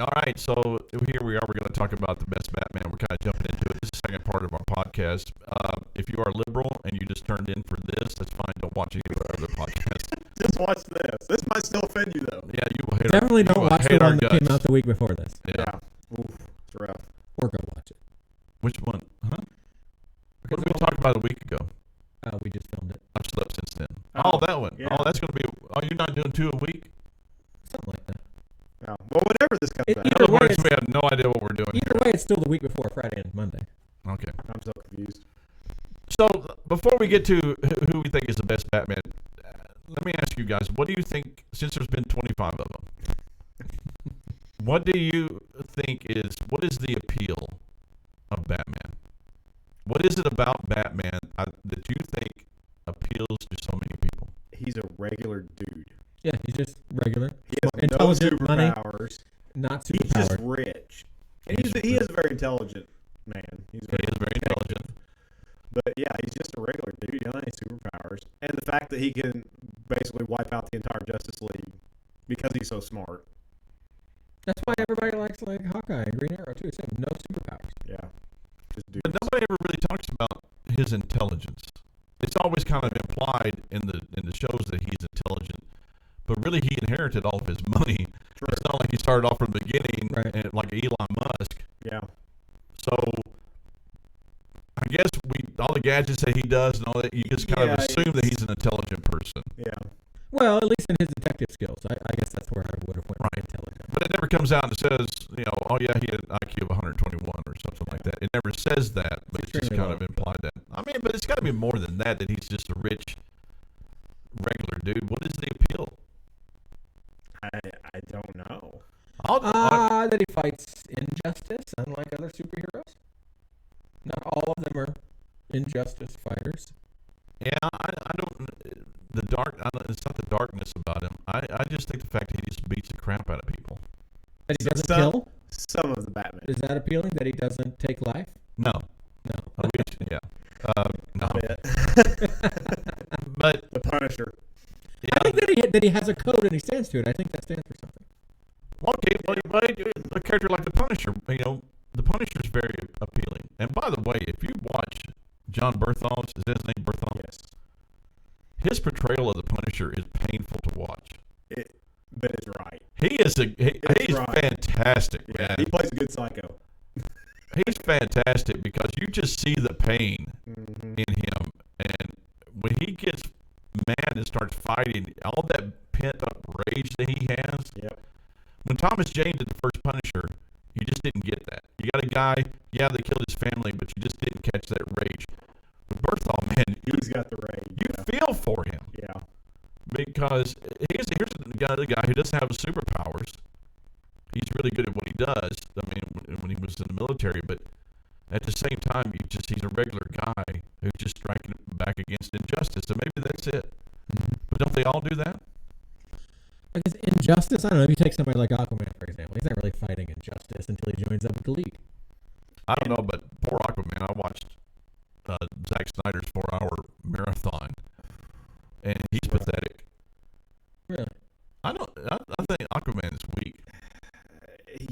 All right, so here we are. We're going to talk about the best Batman. We're kind of jumping into it. This is the second part of our podcast. If you are liberal and you just turned in for this, that's fine. Don't watch any of our other podcasts. Just watch this. This might still offend you, though. Yeah, you will hate Definitely our, don't watch the one that came out the week before this. Yeah. Oof, it's rough. Or go watch it. Which one? Huh? What did we talk about a week ago? We just filmed it. I've slept since then. Oh, that one. Yeah. Oh, that's going to be. Oh, you're not doing 2 a week? Something like that. Yeah. Well, whenever this comes out. Either way, Otherwise, we have no idea what we're doing. Either way, it's still the week before Friday and Monday. Okay. I'm so confused. So, before we get to who we think is the best Batman, let me ask you guys, what do you think, since there's been 25 of them, what do you think what is the appeal of Batman? What is it about Batman that you think appeals to so many people? He's a regular dude. Yeah, he's just regular. He has intelligent, no superpowers. Not He's just superpowered. rich. And he is a very intelligent man. He is very intelligent. But yeah, he's just a regular dude. He doesn't have any superpowers. And the fact that he can basically wipe out the entire Justice League because he's so smart. That's why everybody likes like Hawkeye and Green Arrow too. Same, no superpowers. Yeah. Just dudes. But nobody ever really talks about his intelligence. It's always kind of implied in the shows that he's intelligent, but really he inherited all of his money. True. It's not like he started off from the beginning, Right. and like Elon Musk. Yeah. So I guess all the gadgets that he does and all that, you just kind of assume that he's an intelligent person. Yeah. Well, at least in his detective skills, I guess that's where I would have went. Right. Intelligent. But it never comes out and says, oh yeah, he had an IQ of 121 or something like that. It never says that, but it's just kind of implied that. I mean, but it's got to be more than that he's just a rich, regular dude. What is the appeal? I don't know. That he fights injustice, unlike other superheroes. Not all of them are injustice fighters. Yeah, I don't. It's not the darkness about him. I just think the fact that he just beats the crap out of people. That he doesn't kill? Some of the Batman. Is that appealing? That he doesn't take life? No. No. Yeah. No. But the Punisher. Yeah. I think that he has a code and he stands to it. I think that stands for something. Okay, but a character like the Punisher, the Punisher is very appealing. And by the way, if you watch John Berthol's, is that his name, Berthol? Yes. His portrayal of the Punisher is painful to watch. But it's right. He's right. fantastic, yeah, man. he plays a good psycho. He's fantastic because you just see the pain in him. And when he gets mad and starts fighting, all that pent-up rage that he has. Yep. When Thomas Jane did the first Punisher, you just didn't get that. You got a guy, they killed his family, but you just didn't catch that rage. With Berthol, man, he's got the rage. You feel for him. Yeah. Because here's the guy who doesn't have superpowers. He's really good at what he does. I mean, when he was in the military, but at the same time, he's a regular guy who's just striking back against injustice. So maybe that's it. But don't they all do that? Because injustice, I don't know, if you take somebody like Aquaman, for example, he's not really fighting injustice until he joins up with the League. I don't know, but poor Aquaman, I watched Zack Snyder's 4-hour marathon, and he's pathetic. Really? I think Aquaman is weak.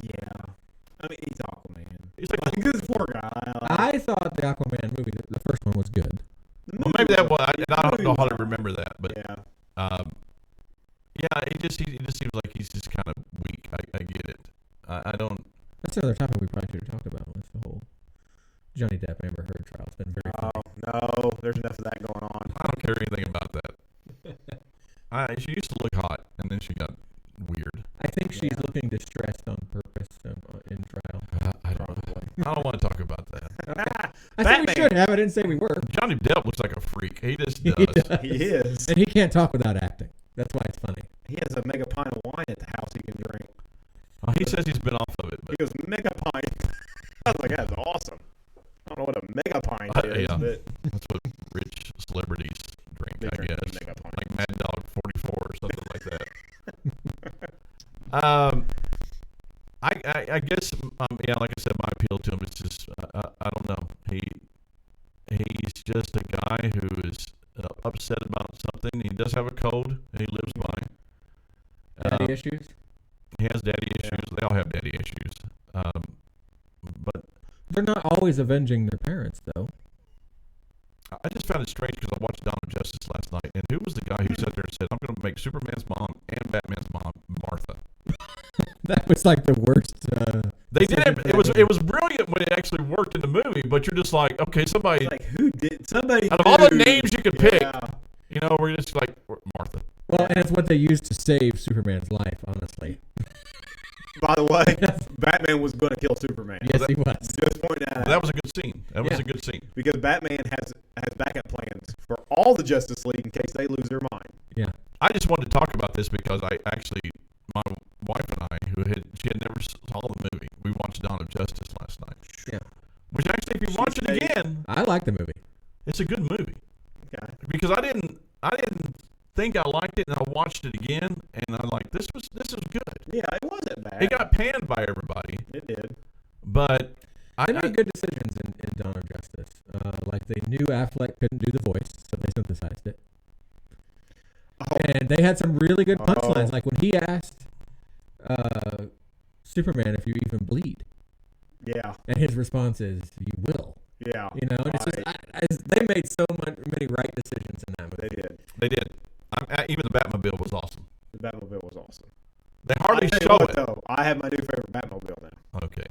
Yeah. I mean, he's Aquaman. He's like this poor guy. I thought the Aquaman movie, the first one, was good. Well, maybe that was. I don't know how to remember that, but yeah. He just seems like he's just kind of weak. I get it. I don't. That's another topic we probably should have talked about. Was the whole Johnny Depp Amber Heard trial. It's been very. No, there's enough of that going on. I don't care anything about that. She used to look hot, and then she got weird. I think she's looking distressed on purpose in trial. I don't want to talk about that. I think we should have. I didn't say we were. Johnny Depp looks like a freak. He just does. He is. And he can't talk without acting. That's why it's funny. He has a mega pint of wine at the house he can drink. He says he's been off of it. But. He goes, mega pint. I was like, that's awesome. I don't know what a mega pint is, but that's what rich celebrities drink, I guess. Mega pint. Like Mad Dog 44 or something like that. I guess, like I said, my appeal to him is just, I don't know. He's just a guy who is upset about something. He does have a code that he lives by. Daddy issues? He has daddy issues. They all have daddy issues. But They're not always avenging their parents, though. I just found it strange because I watched Dawn of Justice last night, and who was the guy who sat there and said, "I'm going to make Superman's mom and Batman's mom Martha"? That was like the worst. They did it. It was brilliant when it actually worked in the movie. But you're just like, okay, somebody. Like who did somebody? Out of all the names you could pick, Yeah. you know, we're just like Martha. Well, and it's what they used to save Superman's life, honestly. By the way, Batman was going to kill Superman. Yes, he was. Just point that out. That was a good scene. That was a good scene. Because Batman has backup plans for all the Justice League in case they lose their mind. Yeah. I just wanted to talk about this because I actually, my wife and I, she had never saw the movie. We watched Dawn of Justice last night. Yeah. Which actually, if you watch it again, I like the movie. it's a good movie. Okay. Because I didn't think I liked it, and I watched it again, and I'm like, this is good. Yeah, it wasn't bad. It got panned by everybody, It did. but They made good decisions in Dawn of Justice. Like they knew Affleck couldn't do the voice, so they synthesized it. Oh. And they had some really good punchlines. Like when he asked Superman if you even bleed, Yeah. and his response is, "You will." Yeah. You know, and it's just they made so many right decisions in that movie. They did. they did. Even the Batmobile was awesome. The Batmobile was awesome. They hardly I'll tell you show what, it. though, I have my new favorite Batmobile now. Okay.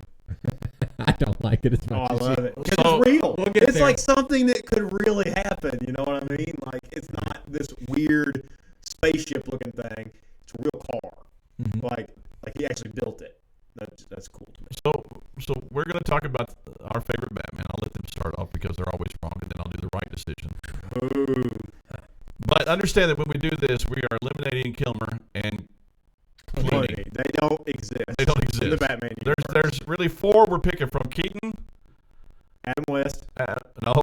I don't like it as much. Oh, I as love you. it. 'Cause So, it's real. we'll get It's there. like something that could really happen. You know what I mean? Like it's not this weird spaceship looking thing. It's a real car. Mhm. Like he actually built it. That's cool to me. So we're going to talk about our favorite Batman. I'll let them start off because they're always wrong, and then I'll do the right decision. Ooh. But understand that when we do this, we are eliminating Kilmer and Clooney. They don't exist. They don't In exist. the Batman universe. There's really four we're picking from: Keaton. Adam West. No,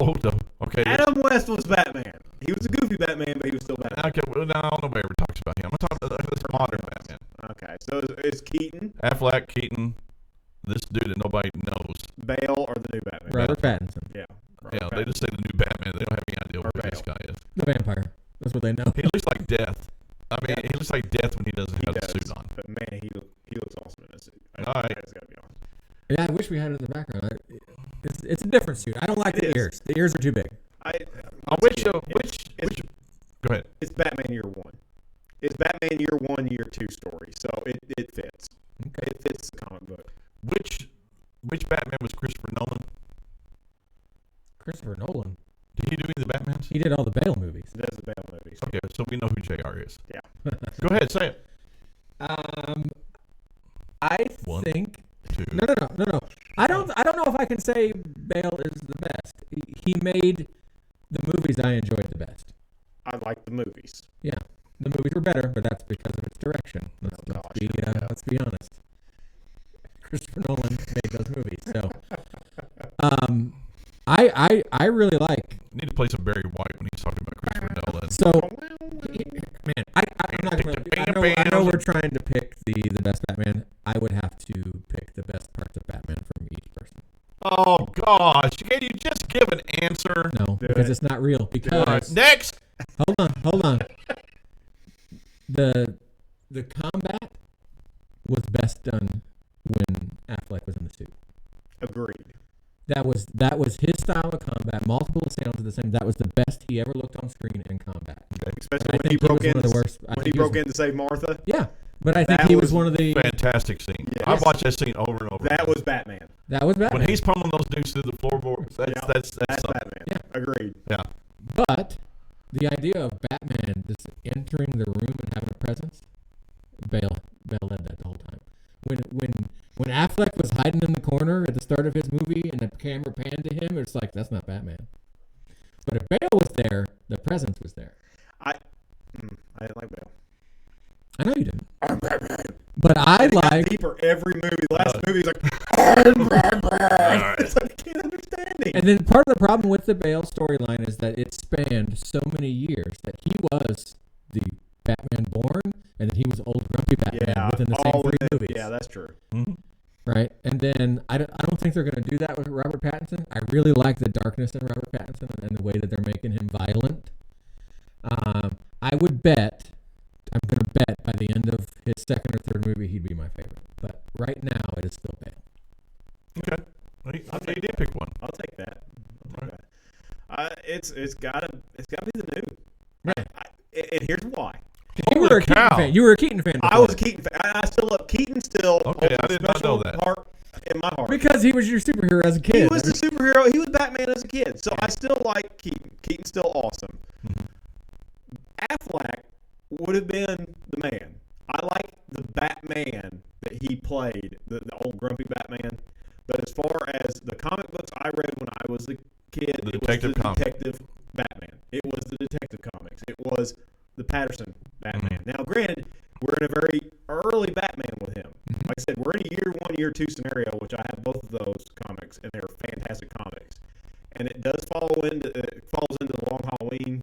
okay. Adam West was Batman. He was a goofy Batman, but he was still Batman. Okay, well, no, nobody ever talks about him. I'm talking about this modern Batman. Okay, so it's Keaton, Affleck, Keaton, this dude that nobody knows. Bale, or the new Batman. Robert Pattinson, Yeah. Yeah, they just say the new Batman. They don't have any idea Or who this Bale. guy is. the vampire. That's what they know. He looks like death. I mean, he looks like death when he doesn't have the suit on. But man, he looks awesome in this suit. All right. I just gotta be honest. Yeah, I wish we had it in the background. It's a different suit. I don't like It the is. ears. The ears are too big. Which Go ahead. It's Batman Year One. It's Batman Year One, Year Two story, so it fits. Okay. It fits the comic book. Which Batman was Christopher Nolan? Christopher Nolan. Did he do any of the Batmans? He did all the Bale movies. That's the Bale movies. Okay, so we know who JR is. Yeah. Go ahead, say it. I One, think two. no. I don't know if I can say Bale is the best. He made the movies I enjoyed the best. I like the movies. Yeah, the movies were better, but that's because of its direction. Let's be honest. Christopher Nolan made those movies, so I really like. You need to play some Barry White when he's talking about Christopher Nolan. So, man, I'm not gonna. I know we're trying to pick the best Batman. I would have to pick the best parts of Batman from each person. Oh gosh, can you just give an answer? No, because it's not real. Because Next. hold on. The combat was best done when Affleck was in the suit. Agreed. That was his style of combat. Multiple sounds of the same. That was the best he ever looked on screen in combat. Especially I when he think he broke was in. one of the worst. I When think he he was- broke in to save Martha. Yeah, but I think That he was was one of the. Fantastic scene. Yes. I watched that scene over and over. That again. was Batman. That was Batman. When he's pummeling those dudes through the floorboards. That's That's something. Batman. Yeah. Agreed. Yeah. But the idea of Batman just entering the room and having a presence, Bale led that the whole time. When Affleck was hiding in the corner at the start of his movie and the camera panned to him, it's like that's not Batman. But if Bale was there, the presence was there. I didn't like Bale. I know you didn't. But I like. Deeper every movie. Last movie, he's like, it's like I can't understand him. And then part of the problem with the Bale storyline is that it spanned so many years that he was the Batman born, and then he was old grumpy Batman within the same three movies. Yeah, that's true. Mm-hmm. Right, and then I don't think they're going to do that with Robert Pattinson. I really like the darkness in Robert Pattinson and the way that they're making him violent. I would bet, I'm going to bet by the end of his second or third movie, he'd be my favorite. But right now, it is still Bale. Okay. You did pick one. I'll take that. All right. It's gotta be the new. Yeah. And here's why. You were a Keaton fan. You were a Keaton fan. I was a Keaton fan. I still love Keaton. Still, Okay, I did not know that. Part in my heart. Because he was your superhero as a kid. He was the superhero. He was Batman as a kid. So I still like Keaton. Keaton's still awesome. Affleck would have been the man. I like the Batman that he played, the old grumpy Batman. But as far as the comic books I read when I was a kid, The it Detective was the comic. Detective Batman. It was the Detective Comics. It was the Pattinson Batman. Now, granted, we're in a very early Batman with him. Like I said, we're in a year 1, year 2 scenario, which I have both of those comics, and they're fantastic comics. And it does falls into the Long Halloween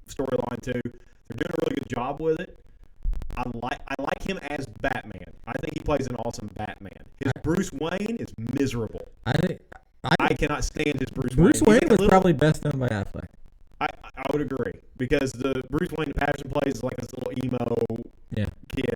storyline too. They're doing a really good job with it. I like him as Batman. I think he plays an awesome Batman. His Bruce Wayne is miserable. I cannot stand his Bruce Wayne. Bruce Wayne was probably best done by Affleck. I would agree, because the Bruce Wayne that Pattinson plays is like this little emo kid.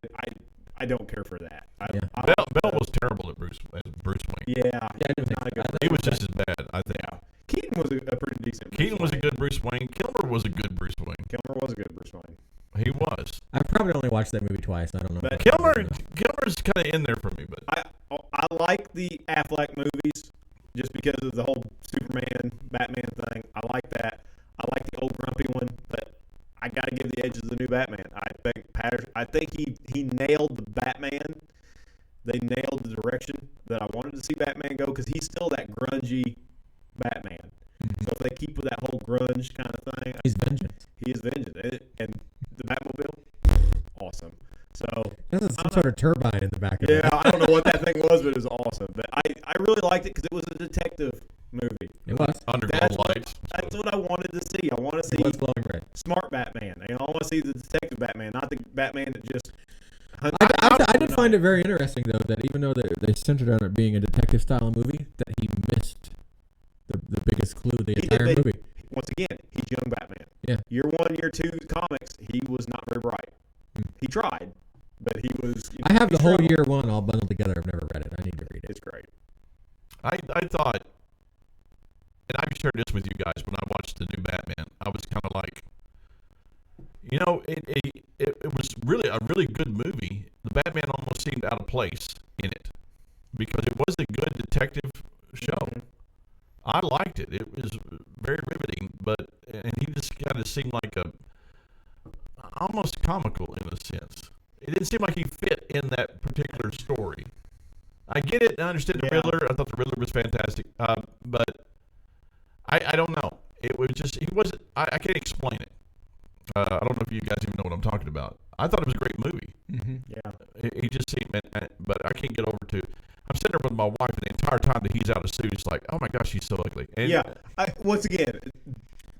I don't care for that. Bell was terrible at Bruce Wayne. Yeah, I didn't think so. He was just as bad, I think. Yeah. Keaton was a pretty decent. Keaton was a good Bruce Wayne. Kilmer was a good Bruce Wayne. Kilmer was a good Bruce Wayne. He was. I've probably only watched that movie twice. I don't know. But Kilmer's kind of in there for me, but I like the Affleck movies just because of the whole Superman, Batman thing. I like that. I like the old grumpy one, but I got to give the edge to the new Batman. I think he nailed the Batman. They nailed the direction that I wanted to see Batman go, because he's still that grungy Batman. So if they keep with that whole grunge kind of thing, He's vengeance. he is vengeance. And the Batmobile, awesome. So There's some sort of turbine in the back of it. yeah, I don't know what that thing was, but it was awesome. But I really liked it because it was a detective movie. It was. underglow lights. That's what I wanted to see. I want to It see was glowing red. smart Batman. I want to see the detective Batman, not the Batman that just. I did find it very interesting, though, that even though they centered on it being a detective-style movie, that he missed the biggest clue of the entire movie. Once again, he's young Batman. Yeah. Year 1, year 2 comics, he was not very bright. He tried, but he was. I have the whole struggled. year 1 all bundled together. I've never read it. I need to read it. It's great. I thought, and I've shared this with you guys, when I watched the new Batman, I was kind of like, it was really a really good movie. The Batman almost seemed out of place in it because it was a good detective show. Mm-hmm. I liked it. It was very riveting, and he just kind of seemed like almost comical in a sense. It didn't seem like he fit in that particular story. I get it. I understand the Riddler. I thought the Riddler was fantastic, but I don't know. It was just he wasn't. I can't explain it. I don't know if you guys even know what I'm talking about. I thought it was a great movie. Mm-hmm. Yeah. He just seemed, but I can't get over to. I'm sitting there with my wife, and the entire time that he's out of suit, it's like, oh my gosh, he's so ugly. And Yeah. Once again,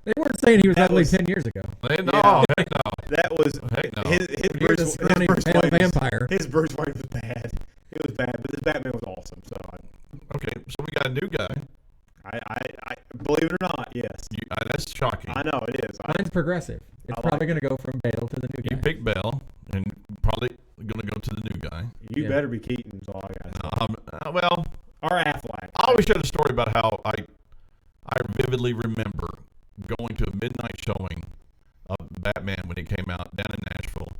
They weren't saying he was That ugly was- 10 years ago. no, Yeah. heck no. that was Heck no. his He was a scrawny pale Wayne was- vampire. His Bruce Wayne was bad. It was bad, but his Batman was awesome. So Okay, so we got a new guy. I believe it or not, yes. That's shocking. I know it is. Mine's progressive. It's I probably like going to go from Bale to the new You guy. pick Bell, and probably going to go to the new guy. You Yeah. better be Keaton. Is all I got. Well, Or Affleck. I always share the story about how I vividly remember going to a midnight showing of Batman when it came out down in Nashville,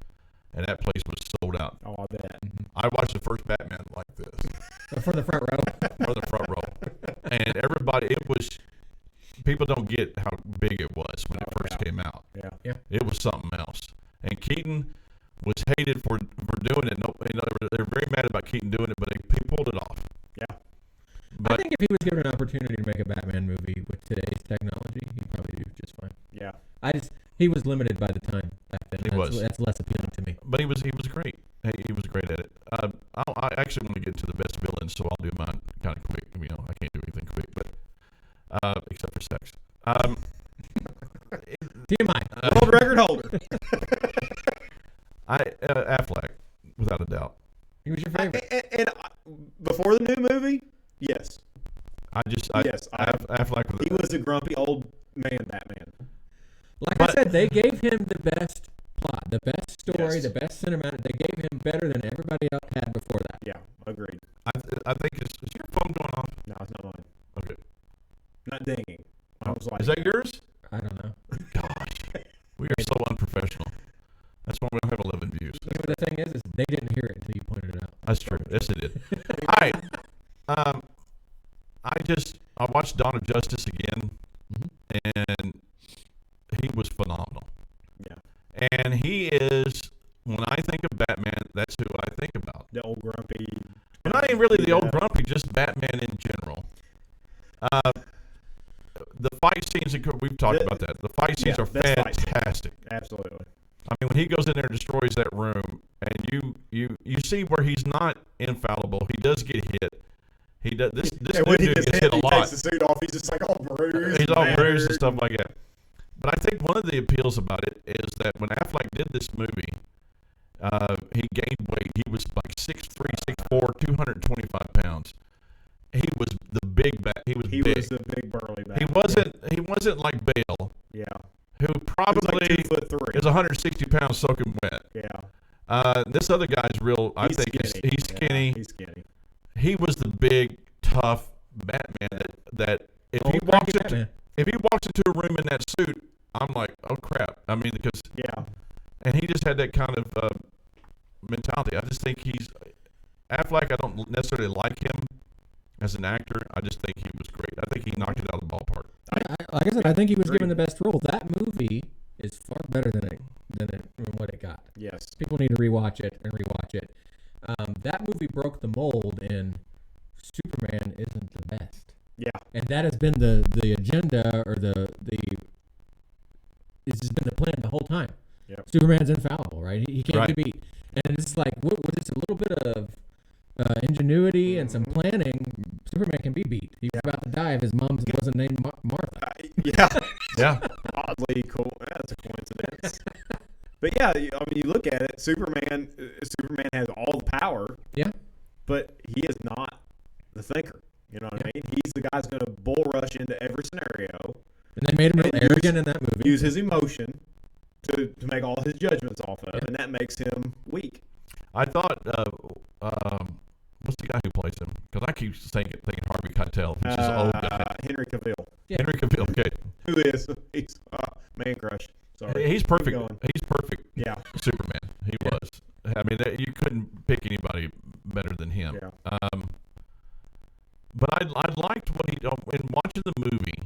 and that place was sold out. Oh, I bet. I watched the first Batman like this From the front row. from the front row, and everybody. It was people don't get how big it was when it first came out. Yeah. It was something else, and Keaton was hated for doing it. No, they were very mad about Keaton doing it, but he pulled it off. Yeah. I think if he was given an opportunity to make a Batman movie with today's technology, he'd probably do just fine. Yeah. He was limited by the time back then. He was. That's less appealing to me. But he was great. He was great at it. I actually want to get to the best villains, so I'll do mine kind of quick. I can't do anything quick, but except for sex. TMI. World record holder. Affleck, without a doubt. He was your favorite. And before the new movie, yes. Affleck. He was a grumpy old man Batman. Like I said, they gave him the best plot, the best story, Yes. the best cinematic. They gave him better than everybody else had before that. I think is your phone going off? No, it's not mine. Okay. Not dinging. I was like, Is that yours? I don't know. Gosh, we are so unprofessional. That's why we don't have 11 views. You know what the thing is they didn't hear it until you pointed it out. That's true. Yes, it did. All right. I watched Dawn of Justice again, and he was phenomenal. Yeah. And he is, when I think of Batman, that's who I think about. The old grumpy. And not even really the old grumpy, just Batman in general. The fight scenes, we've talked about that. The fight scenes are fantastic. Absolutely. I mean, when he goes in there and destroys that room, and you see where he's not infallible. He does get hit. He does this when he dude gets gets hit a he lot. takes the suit off. He's just like all bruised. He's all bruised and stuff like that. But I think one of the appeals about it is that when Affleck did this movie, he gained weight. He was like 6'3", 6'4", 225 pounds. He was the big bat. He was the big burly bat. He wasn't like Bale. Yeah. Who probably like 2'3" is 160 pounds soaking wet. Yeah. This other guy's real. He's skinny. He's skinny. Yeah, he's skinny. He was the big, tough Batman that if he walks into a room in that suit, I'm like, oh crap. I mean, because and he just had that kind of mentality. I just think Affleck. I don't necessarily like him as an actor. I just think he was great. I think he knocked it out of the ballpark. Like I said, I think he was given the best role. That movie is far better than what it got. Yes. People need to rewatch it. That movie broke the mold, and Superman isn't the best. Yeah. And that has been the agenda, or it's just been the plan the whole time. Yep. Superman's infallible, right? He can't Right. be beat. And it's like, with just a little bit of ingenuity and some planning, Superman can be beat. He was about to die if his mom wasn't named Martha. Yeah. Oddly cool. That's a coincidence. But yeah, I mean, you look at it. Superman has all the power. Yeah. But he is not the thinker. You know what I mean? He's the guy's going to bull rush into every scenario. And they made him real arrogant in that movie. Use his emotion to make all his judgments off of, and that makes him weak. I thought, what's the guy who plays him? Because I keep thinking Harvey Keitel. He's this old guy. Henry Cavill. Yeah. Henry Cavill. Okay. Who is? He's man crush. Sorry. He's perfect. Keep going. He's perfect. Yeah. Superman. He was. I mean, you couldn't pick anybody better than him. Yeah. But I liked what he in watching the movie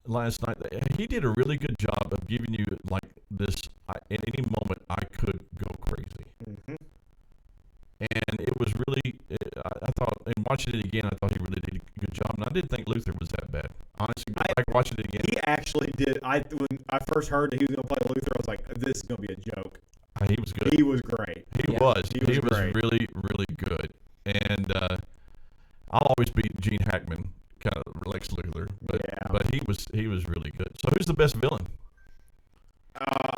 last night. He did a really good job of giving you like this. At any moment, I could go crazy. Mm-hmm. And it was really. I thought, in watching it again, I thought he really did a good job. And I didn't think Luthor was that bad. Honestly, go back watching it again. He actually did. When I first heard that he was going to play Luthor, I was like, "This is going to be a joke." He was good. He was great. He was. He was great. really, really good. And I'll always be Gene Hackman, kind of Lex Luthor, but he was really good. So who's the best villain?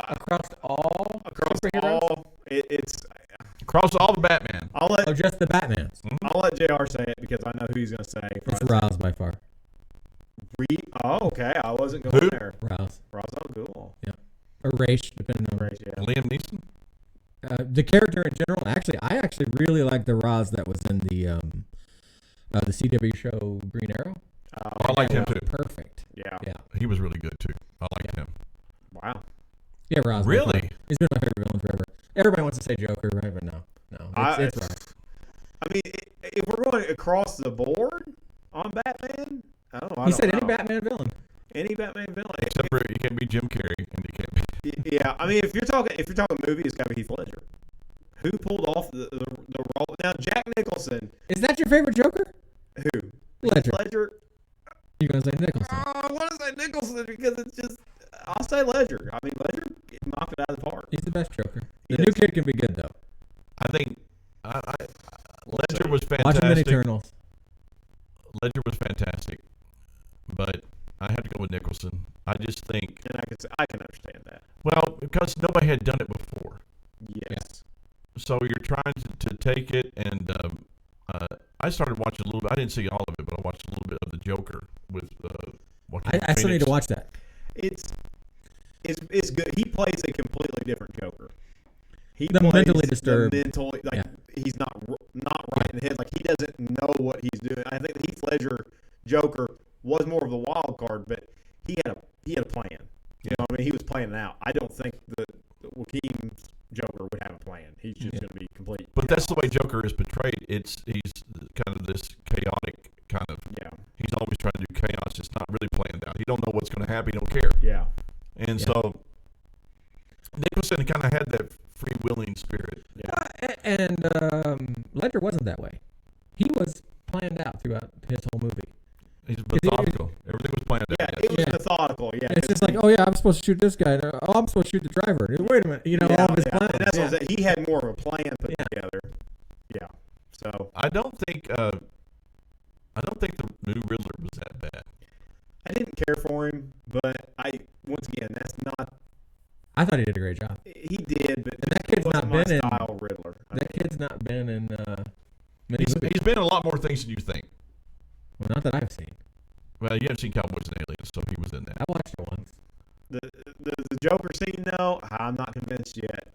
Across all superheroes? It's Across all the Batman. Just the Batmans. I'll let JR say it because I know who he's going to say. It's Rouse by far. Okay. I wasn't going there. Rouse. Oh, cool. Yeah. Or Raish, depending on Raish, yeah. Liam Neeson? The character in general. I actually really like the Roz that was in the CW show Green Arrow. I liked him too. Perfect. Yeah. He was really good too. I liked him. Wow. Yeah, Roz. Really? He's been my favorite villain forever. Everybody wants to say Joker, right? But no, it's Roz. I mean, if we're going across the board on Batman, I don't know. He said any Batman villain. Any Batman villain, except for you can't be Jim Carrey, and you can't be. Yeah, I mean, if you're talking movie, it's got to be Heath Ledger. Who pulled off the role? Now, Jack Nicholson. Is that your favorite Joker? Who? Ledger. Ledger. You're gonna say Nicholson? I want to say Nicholson because it's just. I'll say Ledger. I mean, Ledger knocked it out of the park. He's the best Joker. The new kid can be good though. I think Ledger was fantastic. Watch him in Eternals. Ledger was fantastic, but I had to go with Nicholson. I just think, and I can understand that. Well, because nobody had done it before. Yes. So you're trying to take it, and I started watching a little bit. I didn't see all of it, but I watched a little bit of the Joker with Joaquin I still need to watch that. It's good. He plays a completely different Joker. He the plays mentally disturbed. He's not right in the head. Like, he doesn't know what he's doing. I think the Heath Ledger Joker was more of the wild card, but he had a plan. You know, I mean, he was planning out. I don't think that Joaquin's Joker would have a plan. He's just going to be complete. But that's the way Joker is portrayed. He's kind of this chaotic kind of. Yeah. He's always trying to do chaos. It's not really planned out. He don't know what's going to happen. He don't care. Yeah. And so Nicholson kind of had that free-willing spirit. Yeah. And Ledger wasn't that way. He was planned out throughout his whole movie. He's methodical. Everything was planned out. Yeah, it was methodical. Yeah, it's just like, oh yeah, I'm supposed to shoot this guy. Oh, I'm supposed to shoot the driver. Wait a minute, all of his plans. And that's what I said. He had more of a plan put together. Yeah. So I don't think the new Riddler was that bad. I didn't care for him, but once again, that's not. I thought he did a great job. He did, but that kid's not been in style Riddler. Kid's not been in many He's movies. been in a lot more things than you think. Well, not that I've seen. Well, you haven't seen Cowboys and Aliens, so he was in that. I watched it once. The Joker scene, though, I'm not convinced yet.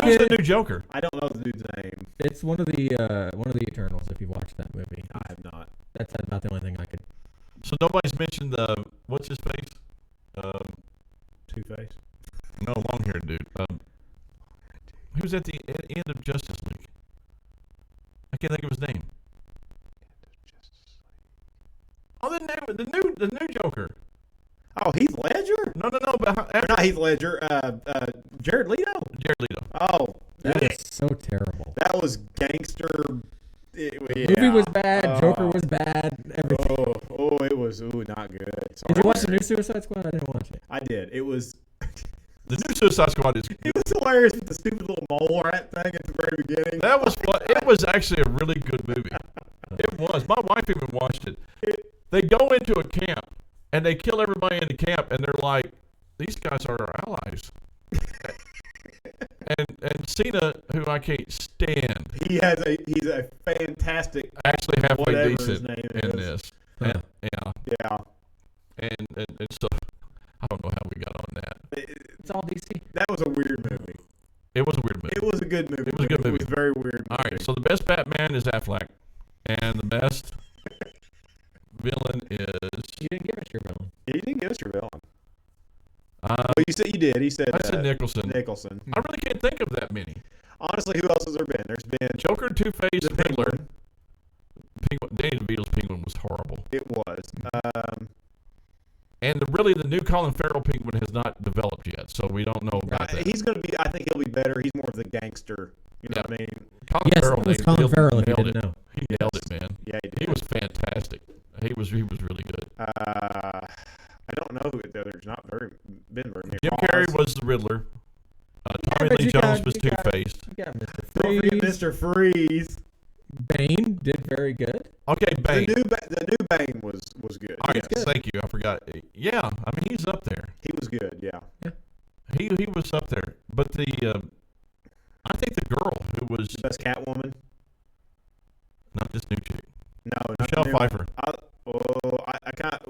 Who's the new Joker? I don't know the dude's name. It's one of the Eternals. If you've watched that movie, I have not. That's about the only thing I could. So nobody's mentioned what's his face? Two-Face. No, long-haired dude. He was at the end of Justice League. I can't think of his name. Oh, the new Joker. Oh, Heath Ledger? No. But not Heath Ledger. Jared Leto. Jared Leto. Oh, That was so terrible. that was gangster. The movie was bad. Joker was bad. Everything. It was not good. Did you watch the new Suicide Squad? I didn't watch it. I did. It was. The new Suicide Squad is. It was hilarious with the stupid little mole rat thing at the very beginning. That was fun. It was actually a really good movie. It was. My wife even watched it. They go into a camp and they kill everybody in the camp, and they're like, "These guys are our allies." and Cena, who I can't stand, He's a fantastic. actually halfway Whatever his decent name in is. this. Huh. Yeah. And so I don't know how we got on that. It's all DC. That was a weird movie. It was a weird movie. It was a good movie. It was a good movie. It was very weird. All right, so the best Batman is Affleck, and the best villain is. You didn't give us your villain. He didn't give us your villain. Well, you said you did. He said. I said Nicholson. Nicholson. I really can't think of that many. Honestly, who else has there been? There's been Joker, Two-Face, the Riddler. Penguin. Penguin. Danny DeVito's Penguin was horrible. It was. And the new Colin Farrell Penguin has not developed yet, so we don't know about that. He's going to be. I think he'll be better. He's more of the gangster. You know what I mean? Colin Yes, Farrell it was nailed Colin Farrell. If you nailed didn't it. know. He nailed it, man. Yeah, he did. He was fantastic. He was really good. I don't know who there's not been very many. Jim Carrey was the Riddler. Tommy but Lee you Jones got- was you got- Two-Face. You got Mr. Don't forget Freeze. Mr. Freeze. Bane did very good. Okay, Bane. The new Bane was good. All right, Yes. thank you. I forgot. Yeah, I mean he's up there. He was good. Yeah. He was up there. But I think the girl who was Best Catwoman. not this new chick, No, not Michelle the new Pfeiffer. I can't.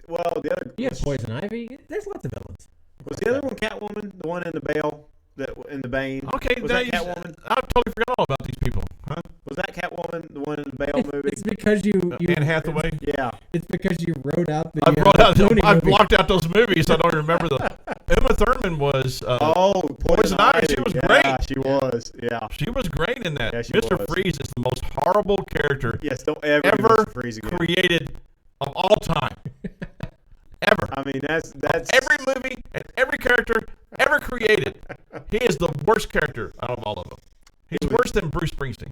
Well, the other. You have Poison Ivy. There's lots of villains. Was the other one Catwoman? The one in the Bale, in the Bane. Okay, Was that Catwoman? I totally forgot all about these people. Huh? Was that Catwoman? The one in the Bale movie? It's because you Anne Hathaway. Yeah. It's because you wrote out the. I've blocked out those movies. I don't remember them. Uma Thurman was. Poison Ivy. She was great. Yeah, she was. Yeah. She was great in that. Yeah, she Mr. was. Freeze is the most horrible character Yes. Don't ever do ever Mr. Freeze again. created of all time. Ever. I mean, that's Every movie and every character ever created. He is the worst character out of all of them. He's worse than Bruce Springsteen.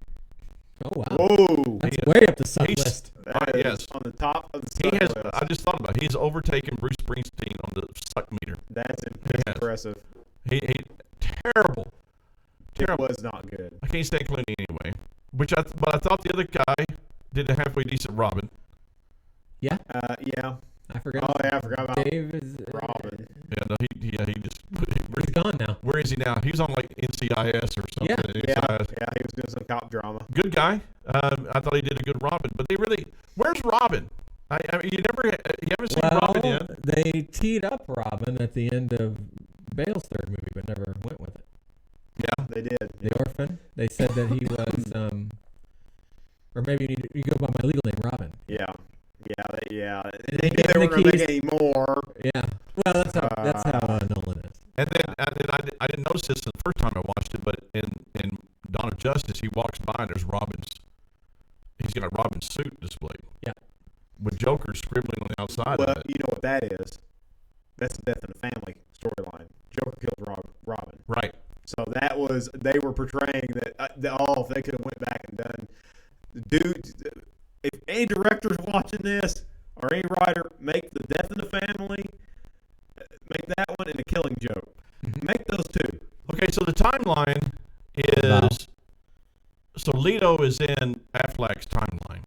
Oh wow. Whoa. That's way up the suck He's- list. That is yes. on the top of the He suck has. list. I just thought about it. He's overtaken Bruce Springsteen on the suck meter. That's Yes. impressive. He terrible. It Terrible. was not good. I can't stand Clooney anyway. But I thought the other guy did a halfway decent Robin. Yeah, Yeah. I forgot. Oh yeah, I forgot about Dave is Robin. Yeah, no, he just. He's gone now. Where is he now? He's on like NCIS or something. Yeah. Yeah, NCIS. yeah, he was doing some cop drama. Good guy. I thought he did a good Robin, but they really. Where's Robin? I mean, you haven't seen Robin yet. They teed up Robin at the end of Bale's third movie, but never went with it. Yeah. They did. The Orphan. They said that he was Or maybe you go by my legal name, Robin. Yeah. And They then were the going to keys- make any more. Yeah. Well, that's how Nolan is. And then I didn't notice this the first time I watched it, but in Dawn of Justice, he walks by and there's he's got Robin's suit displayed. Yeah. With Joker scribbling on the outside Well, of it. you know what that is? That's the death in the family storyline. Joker killed Robin. Right. So they were portraying that, if they could have went back and done, dude, if any director's watching this, or any writer, make the death in the family, make that one, and the Killing Joke. Make those two. Okay, so the timeline is, so Leto is in Affleck's timeline.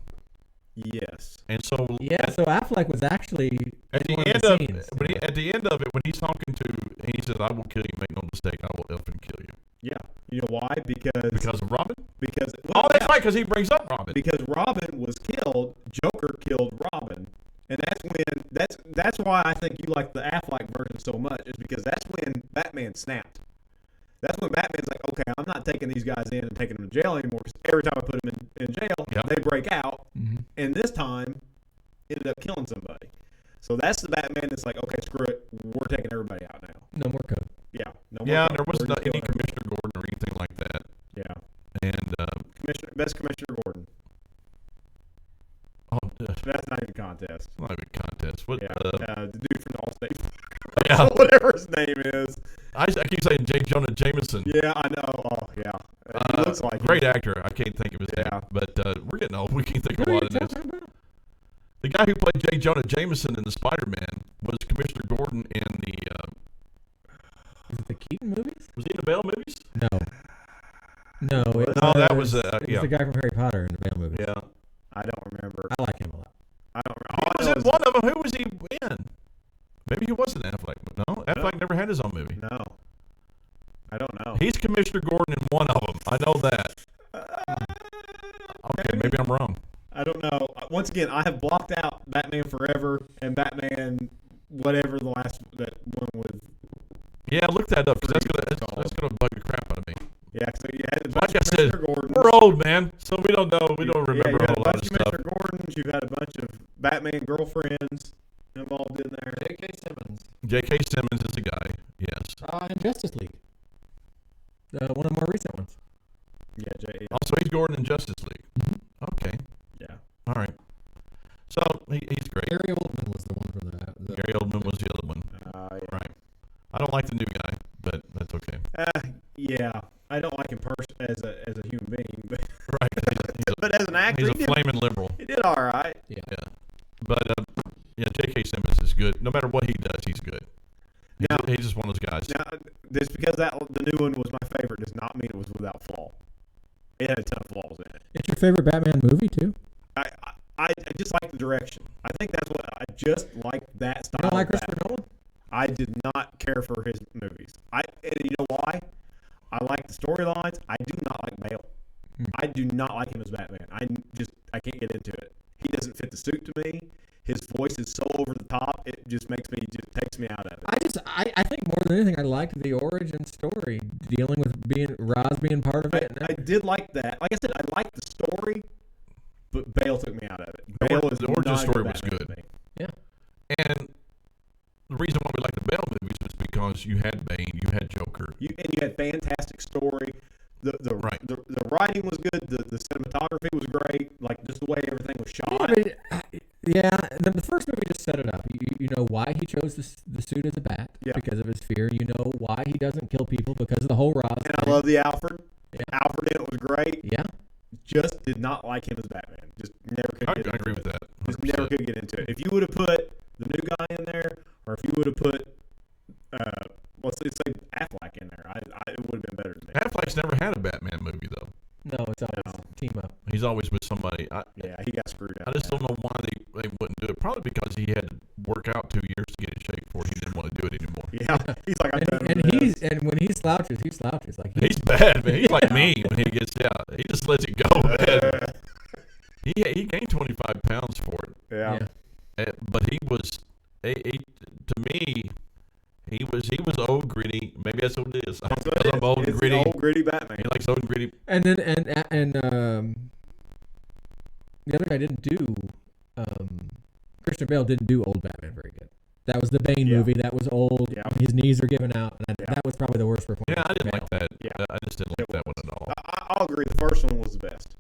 Yes. And so So Affleck was actually at the in one end of the of scenes. at the end of it, when he's talking to, he says, "I will kill you. Make no mistake, I will effing kill you." Yeah. You know why? Because of Robin. well, That's right, because he brings up Robin. Because Robin was killed, Joker killed Robin, and that's why I think you like the Affleck version so much, is because that's when Batman snapped. That's when Batman's like, okay, I'm not taking these guys in and taking them to jail anymore, because every time I put them in jail, they break out, and this time ended up killing somebody. So that's the Batman that's like, okay, screw it, we're taking everybody out now. No more code. Yeah. No more Yeah, code. there wasn't We're just any killing Commissioner Gordon or anything like that. everybody. And Yeah. Best Commissioner Gordon. That's not even a contest. not even a contest. What? Yeah. The dude from the Allstate. Yeah. Whatever his name is. I keep saying J. Jonah Jameson. Yeah, I know. Oh, yeah. He looks like great actor. I can't think of his name, but we're getting old. We can't think of a lot of names. The guy who played J. Jonah Jameson in the Spider-Man was Commissioner Gordon in the. Is it the Keaton movies? Was he in the Bale movies? No. No, that was it was the guy from Harry Potter in the Bale movies. Yeah. I don't remember. I like him a lot. I don't He remember. was in one of them. Who was he in? Maybe he wasn't Affleck. No, Affleck never had his own movie. No. I don't know. He's Commissioner Gordon in one of them. I know that. Okay, maybe I'm wrong. I don't know. Once again, I have blocked out Batman Forever and Batman whatever the last that one was. Yeah, look that up because that's gonna bug the crap out of me. Yeah, so you had Like I said, Commissioner Gordon. we're old, man, so we don't know. We don't remember you a whole lot of stuff. Commissioner Gordons. You've had a bunch of Batman girlfriends involved in there. J.K. Simmons. J.K. Simmons is the guy. Yes. And Justice League. One of the more recent ones. Yeah, Also, he's Gordon in Justice League. Okay. yeah. All right. So he's great. Gary Oldman was the one from the Gary Oldman was the other one. Yeah. Right. I don't like the new guy, but that's okay. Yeah. I don't like him as a human being, but Right. but as an actor, He's a flaming liberal. he did all right. Yeah. But J.K. Simmons is good. No matter what he does, he's good. He's just one of those guys. Now, just because the new one was my favorite does not mean it was without flaw. It had a ton of flaws in it. It's your favorite Batman movie too? I just like the direction. I think that's what I just like that style. You don't like of Christopher Batman. Nolan? I did not care for his movies. And you know why? I like the storylines. I do not like Bale. I do not like him as Batman. I can't get into it. He doesn't fit the suit to me. His voice is so over the top. It just takes me out of it. I think more than anything, I liked the origin story, dealing with Roz being part of it. I did like that. Like I said, I liked the story, but Bale took me out of it. The origin story was good. To me. Yeah. And the reason why we like the Bale movies was because you had Bane, you had Joker. You had fantastic story. The writing was good. The cinematography was great. Like just the way everything was shot. The first movie just set it up. You know why he chose the suit as a bat because of his fear. You know why he doesn't kill people because of the whole Roz. And I love the Alfred. Yeah. Alfred in it was great. Yeah. Just did not like him as Batman. Just never could. I get agree into with it. that. Just never could get into it. If you would have put the new guy in there, or if you would have put, let's say Affleck in there, it would have been better to me. Affleck's never had a Batman movie though. No, it's always team up. He's always with somebody. He got screwed I up. just don't know why they wouldn't do it. Probably because he had to work out 2 years to get in shape before he didn't want to do it anymore. Yeah, he's like, I'm done with this. And when he slouches, he slouches like He's bad, man. He's like me when he gets out. He just lets it go, man. He gained 25 pounds for it. Yeah. But he was, to me, he was old gritty. Maybe that's what it is. That's what it is. I'm old and It's gritty. the old gritty Batman. He likes old and gritty. And then the other guy didn't do. Christian Bale didn't do old Batman very good. That was the Bane movie. That was old. Yeah. His knees are giving out. And that was probably the worst performance. Yeah, I didn't like that. Yeah, I just didn't like that one at all. I'll agree. The first one was the best.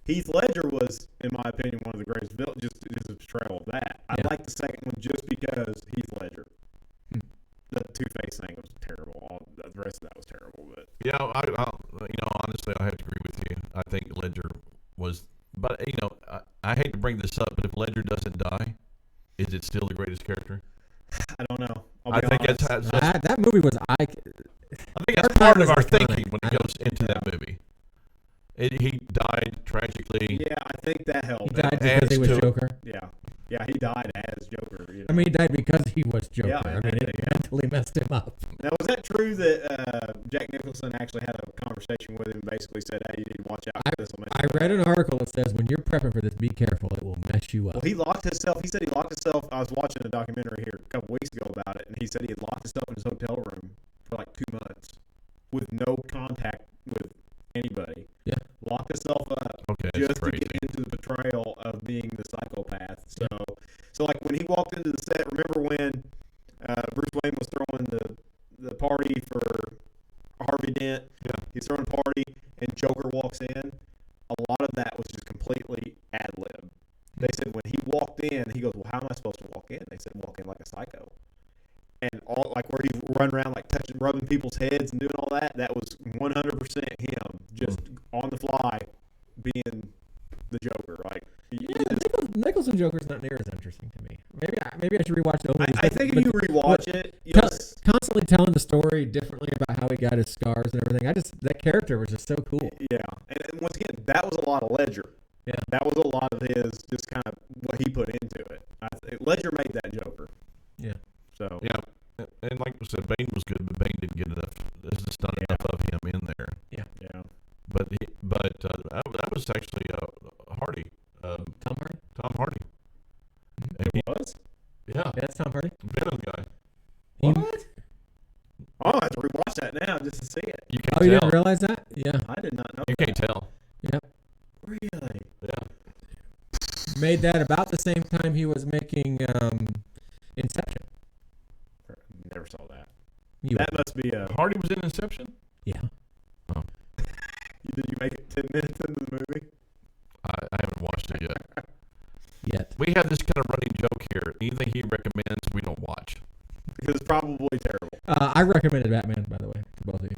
Heath Ledger was, in my opinion, one of the greatest villains. Just his portrayal of that. I like the second one just because Heath Ledger. The Two-Face thing was terrible. The rest of that was terrible. But yeah, honestly, I have to agree with you. I think Ledger was, but I hate to bring this up, but if Ledger doesn't die, is it still the greatest character? I don't know. I think that movie was. I think that's part of our thinking when it goes into that movie. He died tragically. Yeah, I think that helped. He died because he was Joker. Yeah, he died as Joker. I mean, he died because he was Joker. Yeah, I mean, it mentally messed him up. Now, was that true that Jack Nicholson actually had a conversation with him and basically said, hey, you need to watch out for this? I read an article that says when you're prepping for this, be careful. It will mess you up. Well, he locked himself. He said he locked himself. I was watching a documentary here a couple weeks ago about it, and he said he had locked himself in his hotel room for like 2 months with no contact with anybody. Yeah. Locked himself up just to get into the portrayal of being the psychopath. So like when he walked into the set, remember when Bruce Wayne was throwing the party for Harvey Dent? Yeah. He's throwing a party and Joker walks in. A lot of that was just completely ad lib. They said when he walked in, he goes, well, how am I supposed to walk in? They said, walk in like a psycho. And all like where he run around like touching, rubbing people's heads and doing all that, that was 100% him, just on the fly, being the Joker. Like, Nicholson Joker's not near as interesting to me. Maybe I should rewatch the old movies. I think if you rewatch it, constantly telling the story differently about how he got his scars and everything. That character was just so cool. Yeah, and once again, that was a lot of Ledger. Yeah, that was a lot of his, just kind of what he put into it. Ledger made that Joker. Yeah. So yeah, and like I said, Bane was good, but Bane didn't get enough. There's just not enough of him in there. Yeah. But that was actually Hardy. Tom Hardy. Tom Hardy. It was. Yeah, that's Tom Hardy. Venom guy. What? Oh, I have to rewatch that now just to see it. You can't tell. You didn't realize that? Yeah. I did not know. You can't tell. Yep. Really? Yeah. Made that about the same time he was making Inception. Never saw that. That must be a... Hardy was in Inception? Yeah. Oh. Did you make it 10 minutes into the movie? I haven't watched it yet. We have this kind of running joke here. Anything he recommends, we don't watch. Because it's probably terrible. I recommended Batman, by the way, to both of you.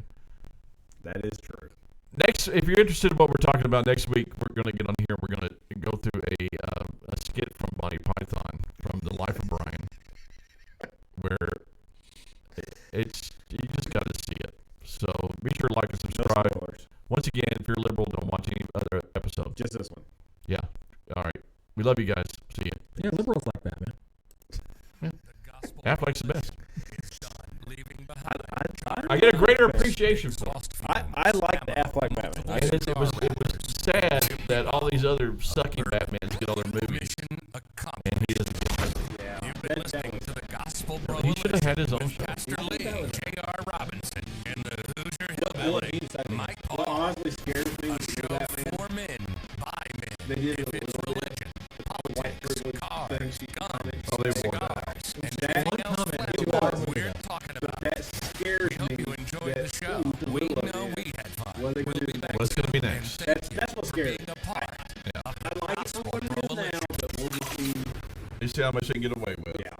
That is true. Next, if you're interested in what we're talking about next week, we're going to get on here. We're going to go through a skit from Monty Python, from The Life of Brian, where you just got to see it. So be sure to like and subscribe. No spoilers. Once again, if you're liberal, don't watch any other episode. Just this one. Yeah. All right. We love you guys. See you. Yeah, liberals like Batman. Yeah. Affleck's the best. I get a greater appreciation for it. I like the Affleck Batman. It was sad that all these other sucking Batmans get all their movies, and he doesn't get it. You've been listening to the Gospel He should have had his own show. Pastor Lee, J.R. Robinson, and the Hoosier Hillbilly, Mike Paul. Honestly, scared of A show for men, by men. If it's religion, politics, cars, guns, cigars, and anything else flammable we're talking about. That scares We hope you enjoyed the show. We know we had fun. We'll be back What's going to be soon. next? That's what's scary. Being a part of I like it for Gospel what it is now, Broalition. but we'll just see. You see how much they can get away with. Yeah.